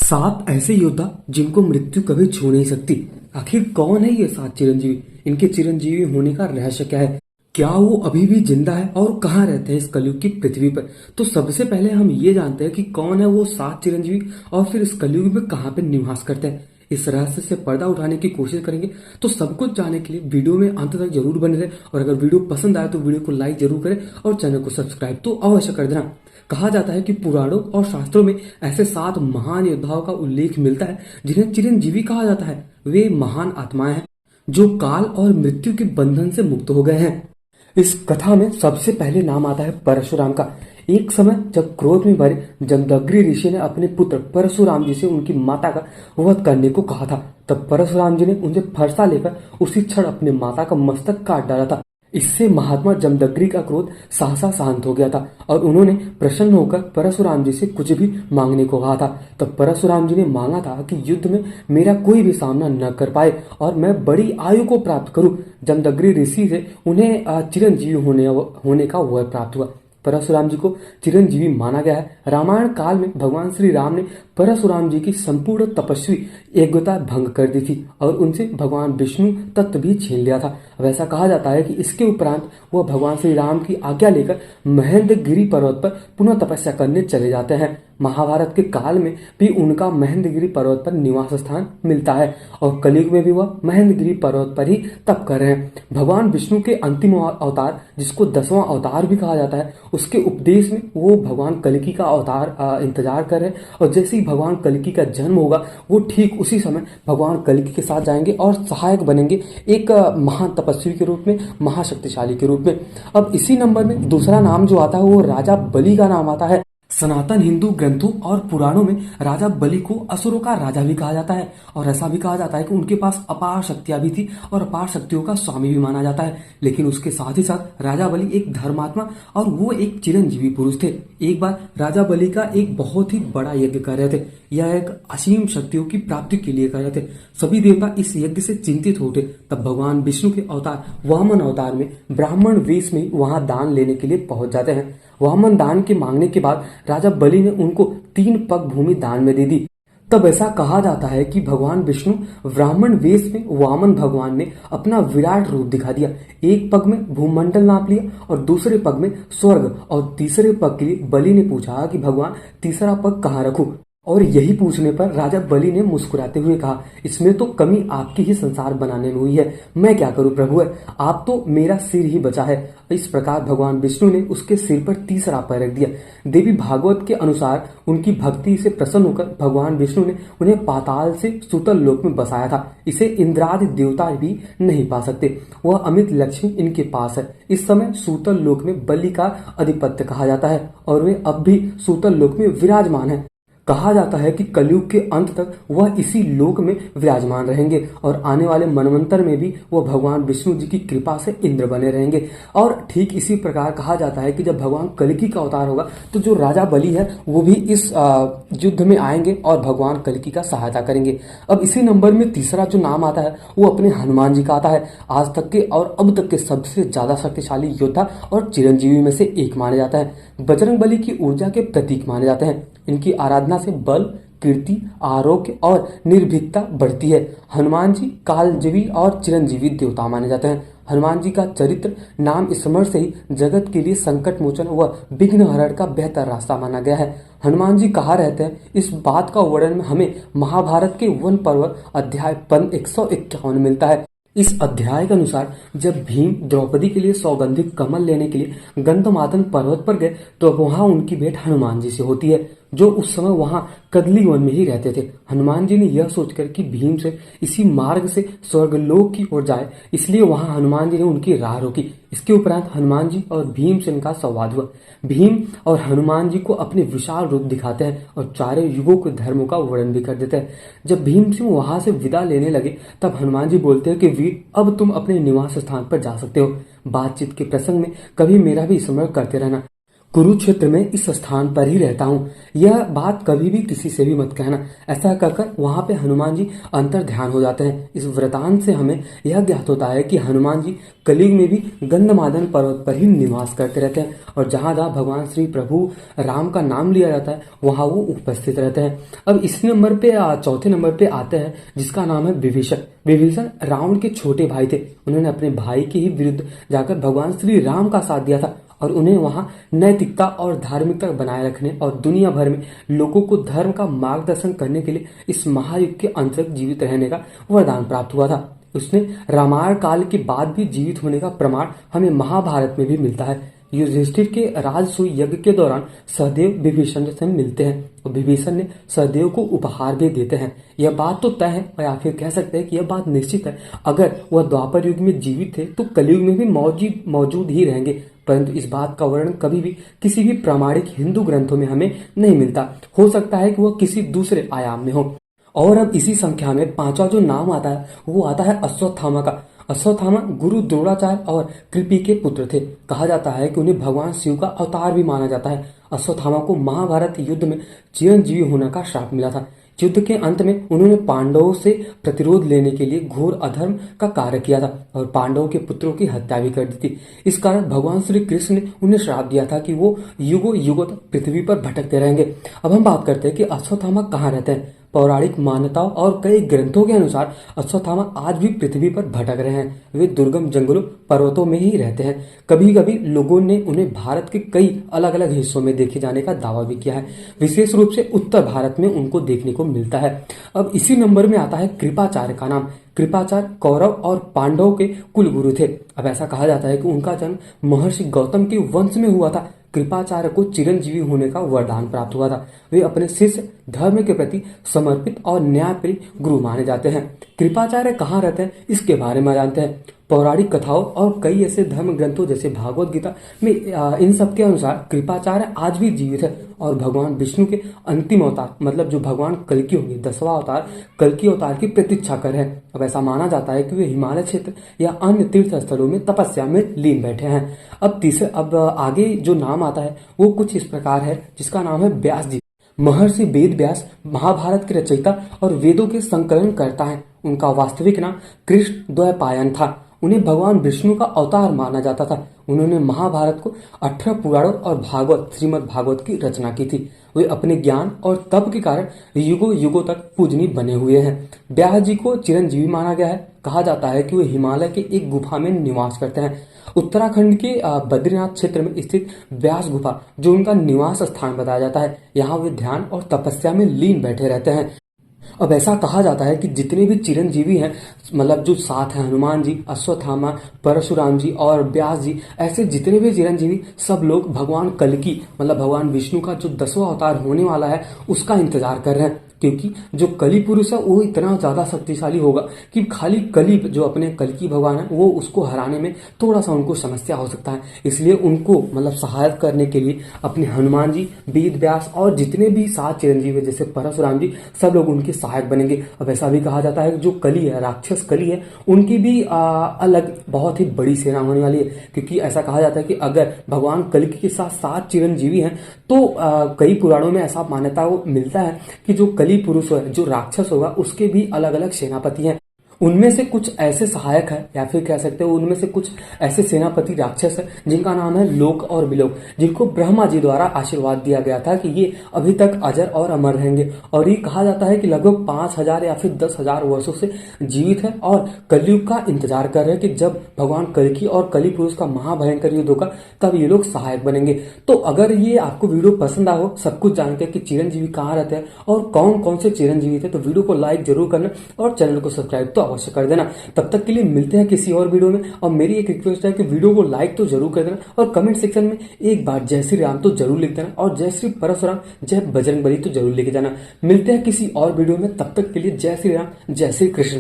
सात ऐसे योद्धा जिनको मृत्यु कभी छू नहीं सकती। आखिर कौन है ये सात चिरंजीवी? इनके चिरंजीवी होने का रहस्य क्या है? क्या वो अभी भी जिंदा है और कहाँ रहते हैं इस कलयुग की पृथ्वी पर? तो सबसे पहले हम ये जानते हैं कि कौन है वो सात चिरंजीवी और फिर इस कलयुग में कहाँ पे निवास करते हैं। इस रहस्य से पर्दा उठाने की कोशिश करेंगे। तो सब कुछ जानने के लिए वीडियो में अंत तक जरूर बने रहे और अगर वीडियो पसंद आए तो वीडियो को लाइक जरूर करें और चैनल को सब्सक्राइब तो अवश्य कर देना। कहा जाता है कि पुराणों और शास्त्रों में ऐसे सात महान योद्धाओं का उल्लेख मिलता है जिन्हें चिरंजीवी कहा जाता है। वे महान आत्माएं हैं जो काल और मृत्यु के बंधन से मुक्त हो गए हैं। इस कथा में सबसे पहले नाम आता है परशुराम का। एक समय जब क्रोध में भरे जमदग्नि ऋषि ने अपने पुत्र परशुराम जी से उनकी माता का वध करने को कहा था, तब परशुराम जी ने उनसे फरसा लेकर उसी क्षण अपने माता का मस्तक काट डाला था। इससे महात्मा जमदग्नि का क्रोध सहसा शांत हो गया था और उन्होंने प्रसन्न होकर परशुराम जी से कुछ भी मांगने को कहा था। तब परशुराम जी ने मांगा था कि युद्ध में मेरा कोई भी सामना न कर पाए और मैं बड़ी आयु को प्राप्त करूं। जमदग्नि ऋषि से उन्हें चिरंजीवी होने का वर प्राप्त हुआ। परशुराम जी को चिरंजीवी माना गया है। रामायण काल में भगवान श्री राम ने परशुराम जी की संपूर्ण तपस्वी योग्यता भंग कर दी थी और उनसे भगवान विष्णु तत्व भी छीन लिया था। वैसा कहा जाता है कि इसके उपरांत वह भगवान श्री राम की आज्ञा लेकर महेंद्रगिरी पर्वत पर पुनः तपस्या करने चले जाते हैं। महाभारत के काल में भी उनका महेंद्रगिरी पर्वत पर निवास स्थान मिलता है और कलयुग में भी वह महेंद्रगिरी पर्वत पर ही तप कर रहे हैं। भगवान विष्णु के अंतिम अवतार, जिसको 10वां अवतार भी कहा जाता है, उसके उपदेश में वो भगवान कल्कि का अवतार इंतजार कर रहे हैं और जैसे ही भगवान कल्कि का जन्म होगा वो ठीक उसी समय भगवान कल्कि के साथ जाएंगे और सहायक बनेंगे एक महान तपस्वी के रूप में, महाशक्तिशाली के रूप में। अब इसी नंबर में दूसरा नाम जो आता है वो राजा बलि का नाम आता है। सनातन हिंदू ग्रंथों और पुराणों में राजा बलि को असुरों का राजा भी कहा जाता है और ऐसा भी कहा जाता है कि उनके पास अपार शक्तियां भी थी और अपार शक्तियों का स्वामी भी माना जाता है। लेकिन उसके साथ ही साथ राजा बलि एक धर्मात्मा और वो एक चिरंजीवी पुरुष थे। एक बार राजा बलि का एक बहुत ही बड़ा यज्ञ कर रहे थे। यह एक असीम शक्तियों की प्राप्ति के लिए कर रहे थे। सभी देवता इस यज्ञ से चिंतित हो उठे। तब भगवान विष्णु के अवतार वामन अवतार में ब्राह्मण वेश में वहां दान लेने के लिए पहुंच जाते हैं। वामन दान के मांगने के बाद राजा बलि ने उनको 3 पग भूमि दान में दे दी। तब ऐसा कहा जाता है कि भगवान विष्णु ब्राह्मण वेश में वामन भगवान ने अपना विराट रूप दिखा दिया। एक पग में भूमंडल नाप लिया और दूसरे पग में स्वर्ग और तीसरे पग के लिए बलि ने पूछा कि भगवान तीसरा पग कहाँ रखूं। और यही पूछने पर राजा बलि ने मुस्कुराते हुए कहा, इसमें तो कमी आपकी ही संसार बनाने में हुई है, मैं क्या करूं प्रभु है, आप तो मेरा सिर ही बचा है। इस प्रकार भगवान विष्णु ने उसके सिर पर तीसरा पैर रख दिया। देवी भागवत के अनुसार उनकी भक्ति से प्रसन्न होकर भगवान विष्णु ने उन्हें पाताल से सूतल लोक में बसाया था। इसे इंद्रादि देवता भी नहीं पा सकते। वह अमित लक्ष्मी इनके पास है। इस समय सूतल लोक में बलि का अधिपत्य कहा जाता है और वे अब भी सूतल लोक में विराजमान है। कहा जाता है कि कलयुग के अंत तक वह इसी लोक में विराजमान रहेंगे और आने वाले मनवंतर में भी वह भगवान विष्णु जी की कृपा से इंद्र बने रहेंगे। और ठीक इसी प्रकार कहा जाता है कि जब भगवान कल्कि का अवतार होगा तो जो राजा बलि है वो भी इस युद्ध में आएंगे और भगवान कल्कि का सहायता करेंगे। अब इसी नंबर में तीसरा जो नाम आता है वो अपने हनुमान जी का आता है। आज तक के और अब तक के सबसे ज्यादा शक्तिशाली योद्धा और चिरंजीवी में से एक माने जाता है। बजरंग बली की ऊर्जा के प्रतीक माने जाते हैं। इनकी आराधना से बल, कीर्ति, आरोग्य और निर्भीकता बढ़ती है। हनुमान जी कालजीवी और चिरंजीवी देवता माने जाते हैं। हनुमान जी का चरित्र नाम स्मरण से ही जगत के लिए संकट मोचन व विघ्न हरण का बेहतर रास्ता माना गया है। हनुमान जी कहाँ रहते हैं, इस बात का वर्णन हमें महाभारत के वन पर्व अध्याय 151 मिलता है। इस अध्याय के अनुसार जब भीम द्रौपदी के लिए सौगंधिक कमल लेने के लिए गंधमादन पर्वत पर गए तो वहां उनकी भेंट हनुमान जी से होती है, जो उस समय वहां कदली वन में ही रहते थे। हनुमान जी ने यह सोचकर कि भीम से इसी मार्ग से स्वर्गलोक की ओर जाए, इसलिए वहां हनुमान जी ने उनकी राह रोकी। इसके उपरांत हनुमान जी और भीम से इनका संवाद हुआ। भीम और हनुमान जी को अपने विशाल रूप दिखाते हैं और चारों युगों के धर्मों का वर्णन भी कर देते हैं। जब भीम सिंह वहां से विदा लेने लगे तब हनुमान जी बोलते हैं कि वीर, अब तुम अपने निवास स्थान पर जा सकते हो। बातचीत के प्रसंग में कभी मेरा भी स्मरण करते रहना। कुरुक्षेत्र में इस स्थान पर ही रहता हूँ, यह बात कभी भी किसी से भी मत कहना। ऐसा कहकर वहां पे हनुमान जी अंतर ध्यान हो जाते हैं। इस वृतांत से हमें यह ज्ञात होता है कि हनुमान जी कलयुग में भी गंधमादन पर्वत पर ही निवास करते रहते हैं और जहां जहां भगवान श्री प्रभु राम का नाम लिया जाता है वहां वो उपस्थित रहते हैं। अब इसी नंबर पे चौथे नंबर पे आते हैं जिसका नाम है विभीषण। विभीषण रावण के छोटे भाई थे। उन्होंने अपने भाई के ही विरुद्ध जाकर भगवान श्री राम का साथ दिया था और उन्हें वहां नैतिकता और धार्मिकता बनाए रखने और दुनिया भर में लोगों को धर्म का मार्गदर्शन करने के लिए इस महायुग के अंत तक जीवित रहने का वरदान प्राप्त हुआ था। उसने रामायण काल के बाद भी जीवित होने का प्रमाण हमें महाभारत में भी मिलता है। युधिष्ठिर के राजसूय यज्ञ के दौरान सहदेव विभीषण से मिलते हैं और विभीषण ने सहदेव को उपहार भी देते हैं। यह बात तो तय है या फिर कह सकते हैं कि यह बात निश्चित है, अगर वह द्वापर युग में जीवित थे तो कलयुग में भी मौजूद ही रहेंगे। परंतु इस बात का वर्णन कभी भी किसी भी प्रामाणिक हिंदू ग्रंथों में हमें नहीं मिलता। हो सकता है कि वह किसी दूसरे आयाम में हो। और अब इसी संख्या में पांचवा जो नाम आता है वो आता है अश्वत्थामा का। अश्वत्थामा गुरु द्रोणाचार्य और कृपि के पुत्र थे। कहा जाता है कि उन्हें भगवान शिव का अवतार भी माना जाता है। अश्वत्थामा को महाभारत युद्ध में चिरंजीवी होने का श्राप मिला था। युद्ध के अंत में उन्होंने पांडवों से प्रतिरोध लेने के लिए घोर अधर्म का कार्य किया था और पांडवों के पुत्रों की हत्या भी कर दी थी। इस कारण भगवान श्री कृष्ण ने उन्हें श्राप दिया था कि वो युगों युगों तक पृथ्वी पर भटकते रहेंगे। अब हम बात करते हैं कि अश्वत्थामा कहाँ रहते हैं। पौराणिक मान्यताओं और कई ग्रंथों के अनुसार अश्वत्थामा आज भी पृथ्वी पर भटक रहे हैं। वे दुर्गम जंगलों पर्वतों में ही रहते हैं। कभी कभी लोगों ने उन्हें भारत के कई अलग अलग हिस्सों में देखे जाने का दावा भी किया है। विशेष रूप से उत्तर भारत में उनको देखने को मिलता है। अब इसी नंबर में आता है कृपाचार्य का नाम। कृपाचार्य कौरव और पांडवों के कुल गुरु थे। अब ऐसा कहा जाता है कि उनका जन्म महर्षि गौतम के वंश में हुआ था। कृपाचार्य को चिरंजीवी होने का वरदान प्राप्त हुआ था। वे अपने शिष्य धर्म के प्रति समर्पित और न्यायप्रिय गुरु माने जाते हैं। कृपाचार्य कहाँ रहते हैं इसके बारे में जानते हैं। पौराणिक कथाओं और कई ऐसे धर्म ग्रंथों जैसे भागवत गीता में इन सब के अनुसार कृपाचार्य आज भी जीवित है और भगवान विष्णु के अंतिम अवतार मतलब जो भगवान कल्कि होंगे 10वां अवतार कल्कि अवतार की प्रतीक्षा कर रहे हैं। अब ऐसा माना जाता है कि वे हिमालय क्षेत्र या अन्य तीर्थ स्थलों में तपस्या में लीन बैठे हैं। अब आगे जो नाम आता है वो कुछ इस प्रकार है जिसका नाम है व्यास जी। महर्षि वेद व्यास महाभारत के रचयिता और वेदों के संकलन करता है। उनका वास्तविक नाम कृष्ण द्वैपायन था। उन्हें भगवान विष्णु का अवतार माना जाता था। उन्होंने महाभारत को 18 पुराणों और भागवत श्रीमद् भागवत की रचना की थी। वे अपने ज्ञान और तप के कारण युगों युगों तक पूजनीय बने हुए हैं। व्यास जी को चिरंजीवी माना गया है। कहा जाता है कि वे हिमालय के एक गुफा में निवास करते हैं। उत्तराखंड के बद्रीनाथ क्षेत्र में स्थित व्यास गुफा जो उनका निवास स्थान बताया जाता है। यहाँ वे ध्यान और तपस्या में लीन बैठे रहते हैं। अब ऐसा कहा जाता है कि जितने भी चिरंजीवी हैं मतलब जो साथ हैं हनुमान जी, अश्वत्थामा, परशुराम जी और व्यास जी, ऐसे जितने भी चिरंजीवी सब लोग भगवान कल्कि मतलब भगवान विष्णु का जो 10वां अवतार होने वाला है उसका इंतजार कर रहे हैं। क्योंकि जो कली पुरुष है वो इतना ज्यादा शक्तिशाली होगा कि खाली कली जो अपने कल्कि भगवान है वो उसको हराने में थोड़ा सा उनको समस्या हो सकता है। इसलिए उनको मतलब सहायता करने के लिए अपने हनुमान जी, वेद व्यास और जितने भी 7 चिरंजीवी जैसे परशुराम जी सब लोग उनके सहायक बनेंगे। अब ऐसा भी कहा जाता है कि जो कली है राक्षस कली है उनकी भी अलग बहुत ही बड़ी सेना होने वाली है। क्योंकि ऐसा कहा जाता है कि अगर भगवान कल्कि के साथ 7 चिरंजीवी हैं तो कई पुराणों में ऐसा मान्यता मिलता है कि जो कली पुरुष है जो राक्षस होगा उसके भी अलग अलग सेनापति हैं। उनमें से कुछ ऐसे सहायक है या फिर कह सकते हो उनमें से कुछ ऐसे सेनापति राक्षस है जिनका नाम है लोक और विलोक, जिनको ब्रह्मा जी द्वारा आशीर्वाद दिया गया था कि ये अभी तक अजर और अमर रहेंगे। और ये कहा जाता है कि लगभग 5000 या फिर 10,000 वर्षों से जीवित है और कलयुग का इंतजार कर रहे हैं कि जब भगवान कल्कि और कली पुरुष का महाभयंकर युद्ध होगा तब ये लोग सहायक बनेंगे। तो अगर ये आपको वीडियो पसंद आए हो, सब कुछ जानते हैं कि चिरंजीवी कहाँ रहते हैं और कौन कौन से चिरंजीवी थे, तो वीडियो को लाइक जरूर करना और चैनल को सब्सक्राइब तो अवश्य कर देना। तब तक के लिए मिलते हैं किसी और वीडियो में। और मेरी एक रिक्वेस्ट है कि वीडियो को लाइक तो जरूर कर देना और कमेंट सेक्शन में एक बार जय श्री राम तो जरूर लिख देना और जय श्री परशुराम जय बजरंगबली तो जरूर लेके जाना। मिलते हैं किसी और वीडियो में, तब तक के लिए जय श्री राम जय श्री कृष्ण।